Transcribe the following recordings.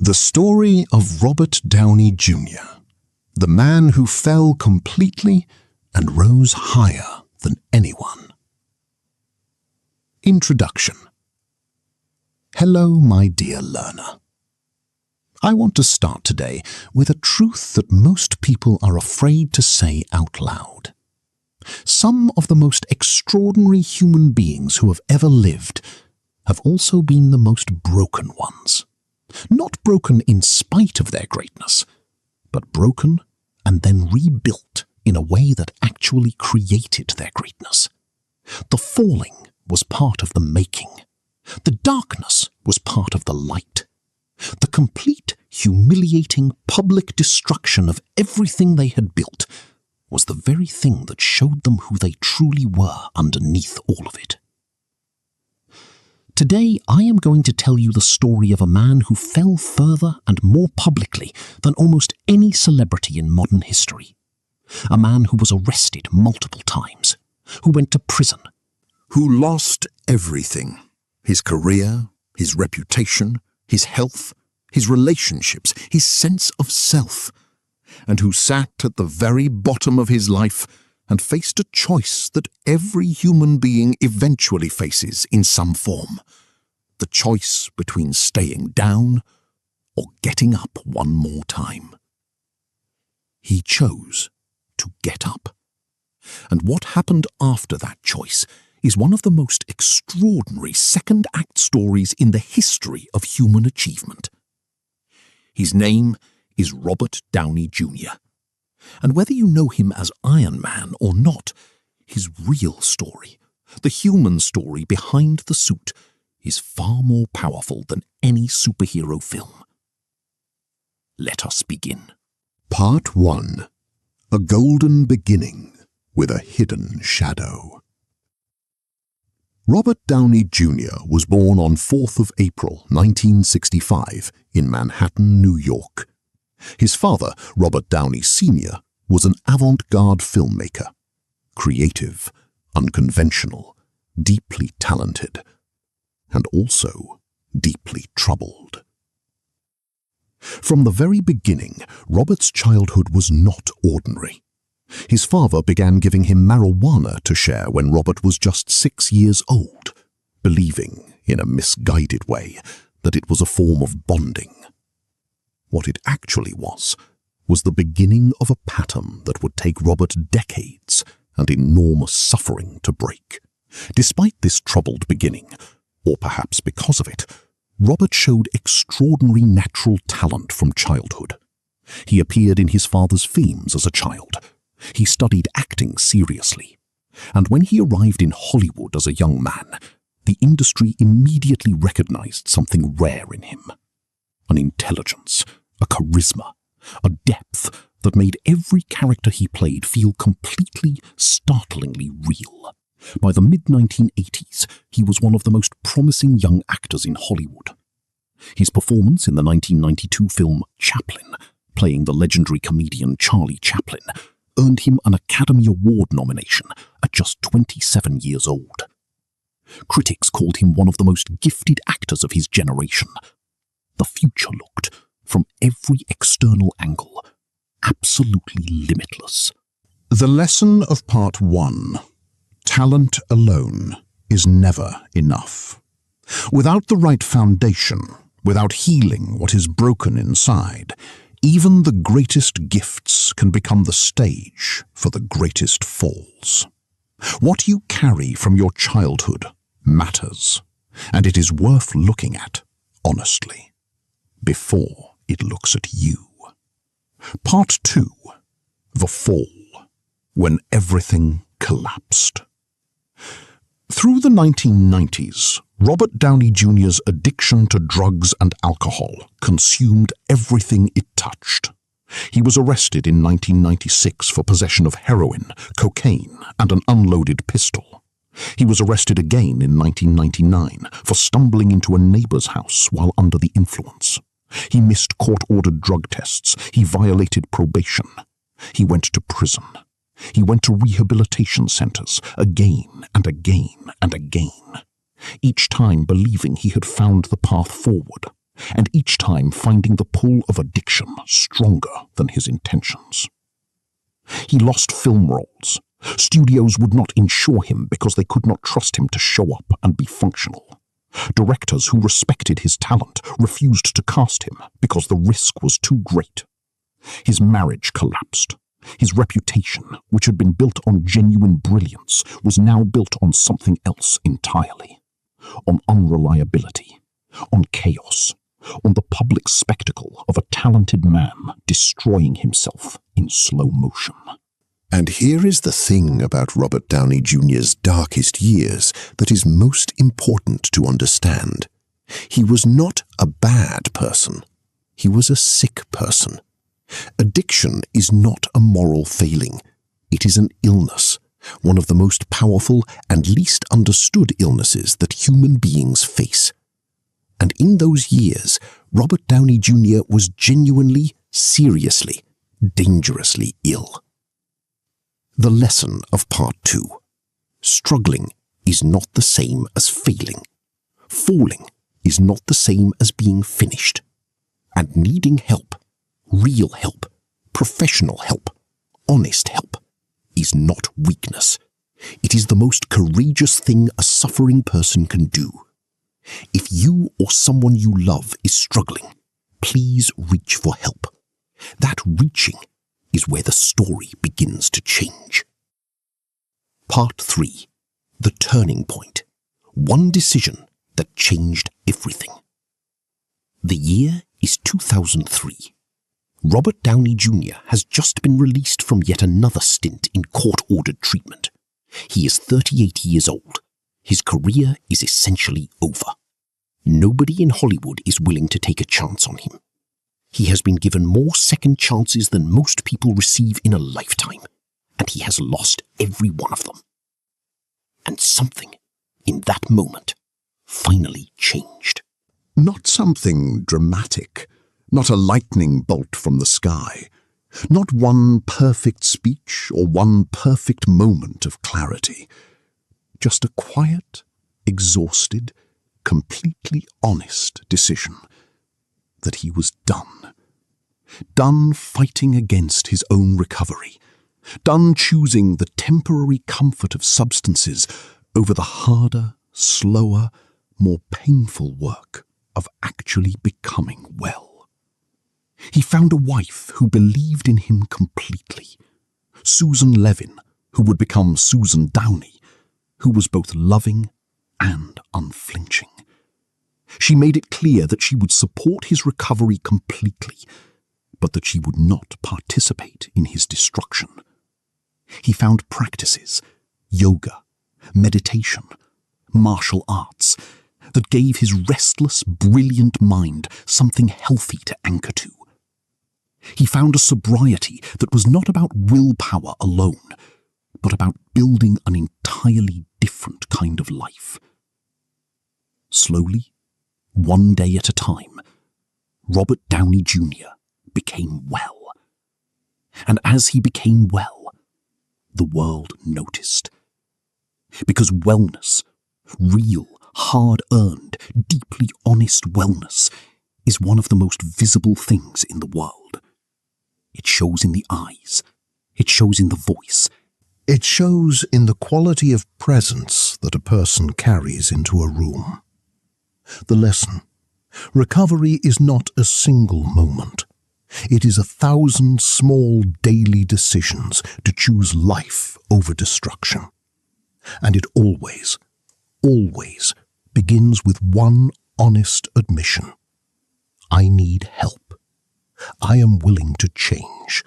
The story of Robert Downey Jr., the man who fell completely and rose higher than anyone. Introduction. Hello, my dear learner. I want to start today with a truth that most people are afraid to say out loud. Some of the most extraordinary human beings who have ever lived have also been the most broken ones. Not broken in spite of their greatness, but broken and then rebuilt in a way that actually created their greatness. The falling was part of the making. The darkness was part of the light. The complete, humiliating public destruction of everything they had built was the very thing that showed them who they truly were underneath all of it. Today, I am going to tell you the story of a man who fell further and more publicly than almost any celebrity in modern history. A man who was arrested multiple times, who went to prison, who lost everything: his career, his reputation, his health, his relationships, his sense of self, and who sat at the very bottom of his life and faced a choice that every human being eventually faces in some form: the choice between staying down or getting up one more time. He chose to get up. And what happened after that choice is one of the most extraordinary second-act stories in the history of human achievement. His name is Robert Downey Jr. And whether you know him as Iron Man or not, his real story, the human story behind the suit, is far more powerful than any superhero film. Let us begin. Part 1. A golden beginning with a hidden shadow. Robert Downey Jr. was born on 4th of April 1965 in Manhattan, New York. His father, Robert Downey Sr., was an avant-garde filmmaker, creative, unconventional, deeply talented, and also deeply troubled. From the very beginning, Robert's childhood was not ordinary. His father began giving him marijuana to share when Robert was just 6 years old, believing, in a misguided way, that it was a form of bonding. What it actually was the beginning of a pattern that would take Robert decades and enormous suffering to break. Despite this troubled beginning, or perhaps because of it, Robert showed extraordinary natural talent from childhood. He appeared in his father's films as a child. He studied acting seriously. And when he arrived in Hollywood as a young man, the industry immediately recognized something rare in him: an intelligence, a charisma, a depth that made every character he played feel completely, startlingly real. By the mid-1980s, he was one of the most promising young actors in Hollywood. His performance in the 1992 film Chaplin, playing the legendary comedian Charlie Chaplin, earned him an Academy Award nomination at just 27 years old. Critics called him one of the most gifted actors of his generation. The future looked, from every external angle, absolutely limitless. The lesson of Part 1. Talent alone is never enough. Without the right foundation, without healing what is broken inside, even the greatest gifts can become the stage for the greatest falls. What you carry from your childhood matters, and it is worth looking at honestly, before it looks at you. Part 2. The Fall, when everything collapsed. Through the 1990s, Robert Downey Jr.'s addiction to drugs and alcohol consumed everything it touched. He was arrested in 1996 for possession of heroin, cocaine, and an unloaded pistol. He was arrested again in 1999 for stumbling into a neighbor's house while under the influence. He missed court-ordered drug tests. He violated probation. He went to prison. He went to rehabilitation centers again and again and again, each time believing he had found the path forward, and each time finding the pull of addiction stronger than his intentions. He lost film roles. Studios would not insure him because they could not trust him to show up and be functional. Directors who respected his talent refused to cast him because the risk was too great. His marriage collapsed. His reputation, which had been built on genuine brilliance, was now built on something else entirely. On unreliability, on chaos, on the public spectacle of a talented man destroying himself in slow motion. And here is the thing about Robert Downey Jr.'s darkest years that is most important to understand. He was not a bad person. He was a sick person. Addiction is not a moral failing. It is an illness, one of the most powerful and least understood illnesses that human beings face. And in those years, Robert Downey Jr. was genuinely, seriously, dangerously ill. The lesson of Part 2. Struggling is not the same as failing. Falling is not the same as being finished. And needing help, real help, professional help, honest help, is not weakness. It is the most courageous thing a suffering person can do. If you or someone you love is struggling, please reach for help. That reaching is where the story begins to change. Part 3. The Turning Point. One decision that changed everything. The year is 2003. Robert Downey Jr. has just been released from yet another stint in court-ordered treatment. He is 38 years old. His career is essentially over. Nobody in Hollywood is willing to take a chance on him. He has been given more second chances than most people receive in a lifetime, and he has lost every one of them. And something, in that moment, finally changed. Not something dramatic, not a lightning bolt from the sky, not one perfect speech or one perfect moment of clarity. Just a quiet, exhausted, completely honest decision that he was done. Done fighting against his own recovery. Done choosing the temporary comfort of substances over the harder, slower, more painful work of actually becoming well. He found a wife who believed in him completely. Susan Levin, who would become Susan Downey, who was both loving and unflinching. She made it clear that she would support his recovery completely, but that she would not participate in his destruction. He found practices, yoga, meditation, martial arts, that gave his restless, brilliant mind something healthy to anchor to. He found a sobriety that was not about willpower alone, but about building an entirely different kind of life. Slowly, one day at a time, Robert Downey Jr. became well. And as he became well, the world noticed. Because wellness, real, hard-earned, deeply honest wellness, is one of the most visible things in the world. It shows in the eyes. It shows in the voice. It shows in the quality of presence that a person carries into a room. The lesson: recovery is not a single moment. It is 1,000 small daily decisions to choose life over destruction. And it always, always begins with one honest admission. I need help. I am willing to change.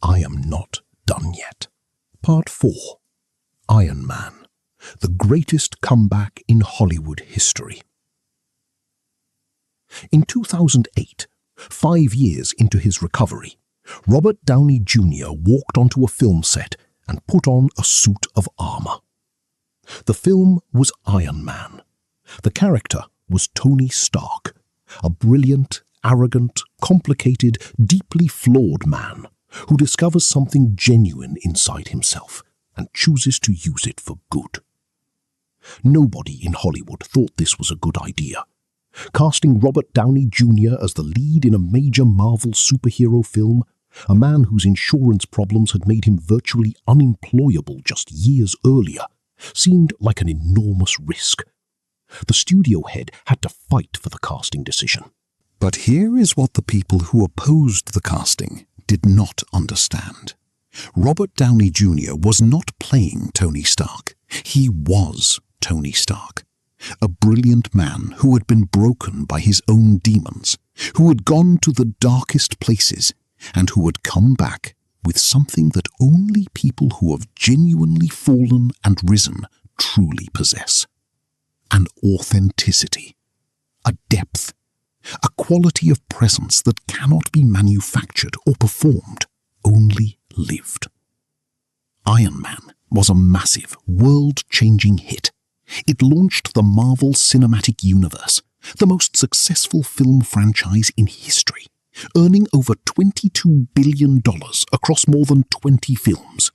I am not done yet. Part 4. Iron Man, the greatest comeback in Hollywood history. In 2008, 5 years into his recovery, Robert Downey Jr. walked onto a film set and put on a suit of armor. The film was Iron Man. The character was Tony Stark, a brilliant, arrogant, complicated, deeply flawed man who discovers something genuine inside himself and chooses to use it for good. Nobody in Hollywood thought this was a good idea. Casting Robert Downey Jr. as the lead in a major Marvel superhero film, a man whose insurance problems had made him virtually unemployable just years earlier, seemed like an enormous risk. The studio head had to fight for the casting decision. But here is what the people who opposed the casting did not understand. Robert Downey Jr. was not playing Tony Stark. He was Tony Stark. A brilliant man who had been broken by his own demons, who had gone to the darkest places, and who had come back with something that only people who have genuinely fallen and risen truly possess. An authenticity, a depth, a quality of presence that cannot be manufactured or performed, only lived. Iron Man was a massive, world-changing hit. It launched the Marvel Cinematic Universe, the most successful film franchise in history, earning over $22 billion across more than 20 films.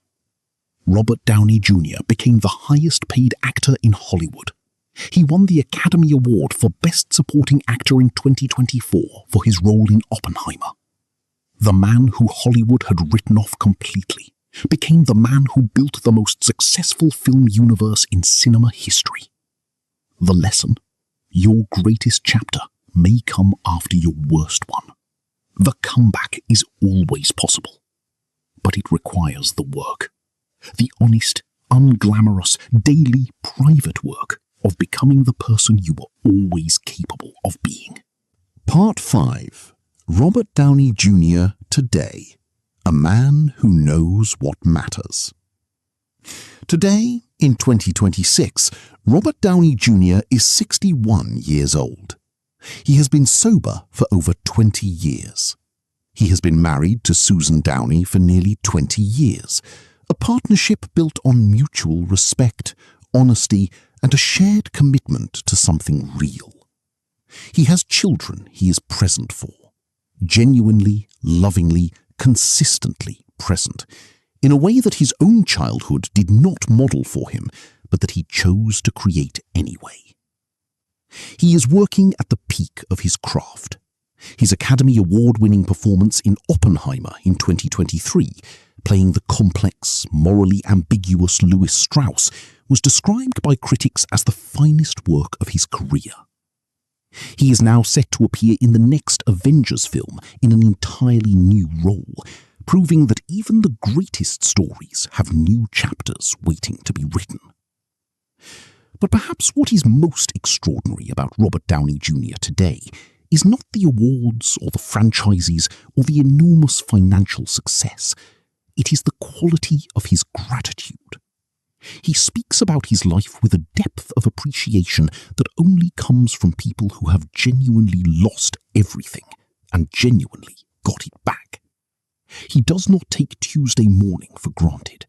Robert Downey Jr. became the highest-paid actor in Hollywood. He won the Academy Award for Best Supporting Actor in 2024 for his role in Oppenheimer. The man who Hollywood had written off completely became the man who built the most successful film universe in cinema history. The lesson: your greatest chapter may come after your worst one. The comeback is always possible, but it requires the work. The honest, unglamorous, daily, private work of becoming the person you were always capable of being. Part 5. Robert Downey Jr. Today. A man who knows what matters. Today, in 2026, Robert Downey Jr. is 61 years old. He has been sober for over 20 years. He has been married to Susan Downey for nearly 20 years, a partnership built on mutual respect, honesty, and a shared commitment to something real. He has children he is present for, genuinely, lovingly, consistently present, in a way that his own childhood did not model for him, but that he chose to create anyway. He is working at the peak of his craft. His Academy Award-winning performance in Oppenheimer in 2023, playing the complex, morally ambiguous Louis Strauss, was described by critics as the finest work of his career. He is now set to appear in the next Avengers film in an entirely new role, proving that even the greatest stories have new chapters waiting to be written. But perhaps what is most extraordinary about Robert Downey Jr. today is not the awards or the franchises or the enormous financial success. It is the quality of his gratitude. He speaks about his life with a depth of appreciation that only comes from people who have genuinely lost everything and genuinely got it back. He does not take Tuesday morning for granted.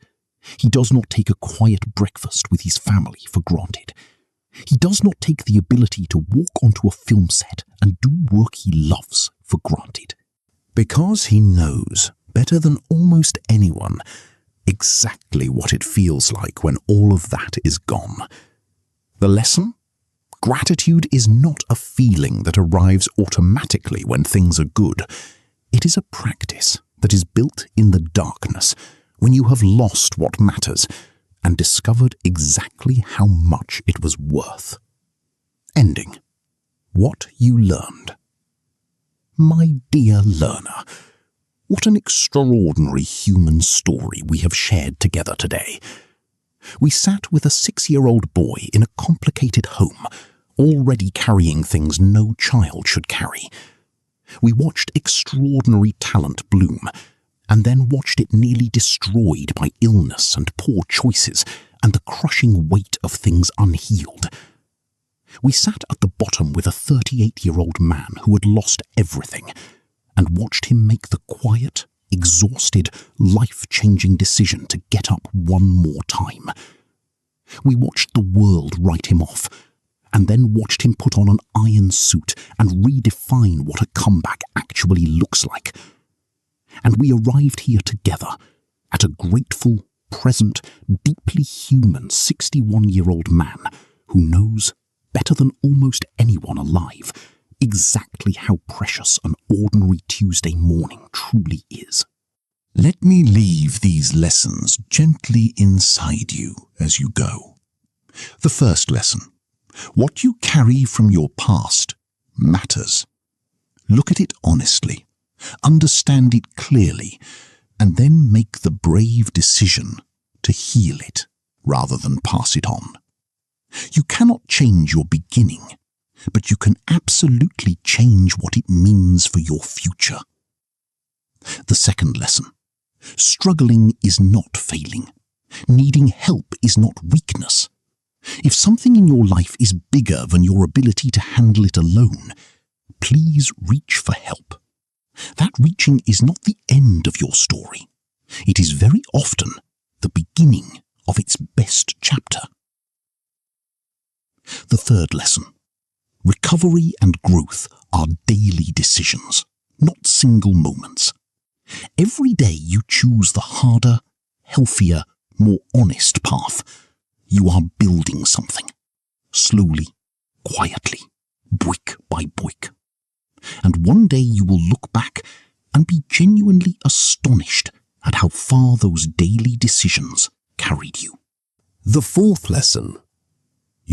He does not take a quiet breakfast with his family for granted. He does not take the ability to walk onto a film set and do work he loves for granted. Because he knows, better than almost anyone, exactly what it feels like when all of that is gone. The lesson? Gratitude is not a feeling that arrives automatically when things are good. It is a practice that is built in the darkness, when you have lost what matters and discovered exactly how much it was worth. Ending. What you learned. My dear learner, what an extraordinary human story we have shared together today. We sat with a 6-year-old boy in a complicated home, already carrying things no child should carry. We watched extraordinary talent bloom, and then watched it nearly destroyed by illness and poor choices and the crushing weight of things unhealed. We sat at the bottom with a 38-year-old man who had lost everything, and watched him make the quiet, exhausted, life-changing decision to get up one more time. We watched the world write him off, and then watched him put on an iron suit and redefine what a comeback actually looks like. And we arrived here together at a grateful, present, deeply human 61-year-old man who knows better than almost anyone alive exactly how precious an ordinary Tuesday morning truly is. Let me leave these lessons gently inside you as you go. The first lesson: what you carry from your past matters. Look at it honestly, understand it clearly, and then make the brave decision to heal it rather than pass it on. You cannot change your beginning, but you can absolutely change what it means for your future. The second lesson: struggling is not failing. Needing help is not weakness. If something in your life is bigger than your ability to handle it alone, please reach for help. That reaching is not the end of your story. It is very often the beginning of its best chapter. The third lesson: recovery and growth are daily decisions, not single moments. Every day you choose the harder, healthier, more honest path. You are building something, slowly, quietly, brick by brick. And one day you will look back and be genuinely astonished at how far those daily decisions carried you. The fourth lesson: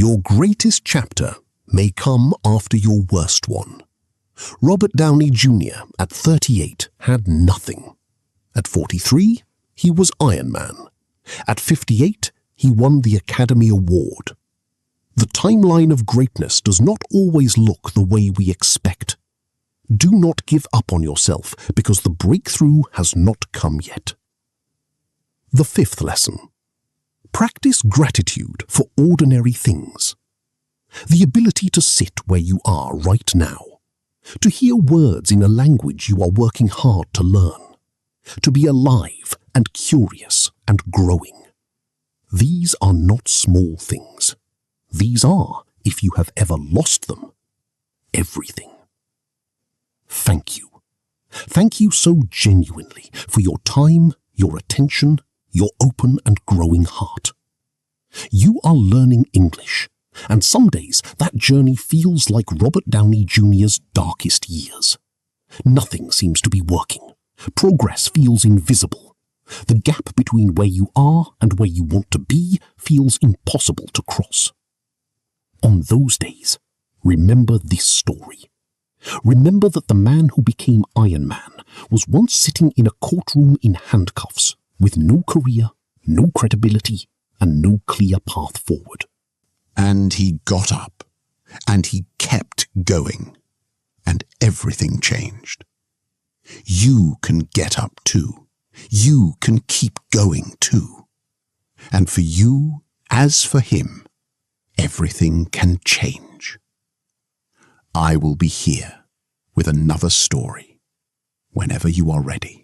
your greatest chapter may come after your worst one. Robert Downey Jr. at 38 had nothing. At 43, he was Iron Man. At 58, he won the Academy Award. The timeline of greatness does not always look the way we expect. Do not give up on yourself because the breakthrough has not come yet. The fifth lesson: practice gratitude for ordinary things. The ability to sit where you are right now, to hear words in a language you are working hard to learn, to be alive and curious and growing. These are not small things. These are, if you have ever lost them, everything. Thank you. Thank you so genuinely for your time, your attention, your open and growing heart. You are learning English, and some days that journey feels like Robert Downey Jr.'s darkest years. Nothing seems to be working. Progress feels invisible. The gap between where you are and where you want to be feels impossible to cross. On those days, remember this story. Remember that the man who became Iron Man was once sitting in a courtroom in handcuffs with no career, no credibility, and no clear path forward. And he got up, and he kept going, and everything changed. You can get up too. You can keep going too. And for you, as for him, everything can change. I will be here with another story whenever you are ready.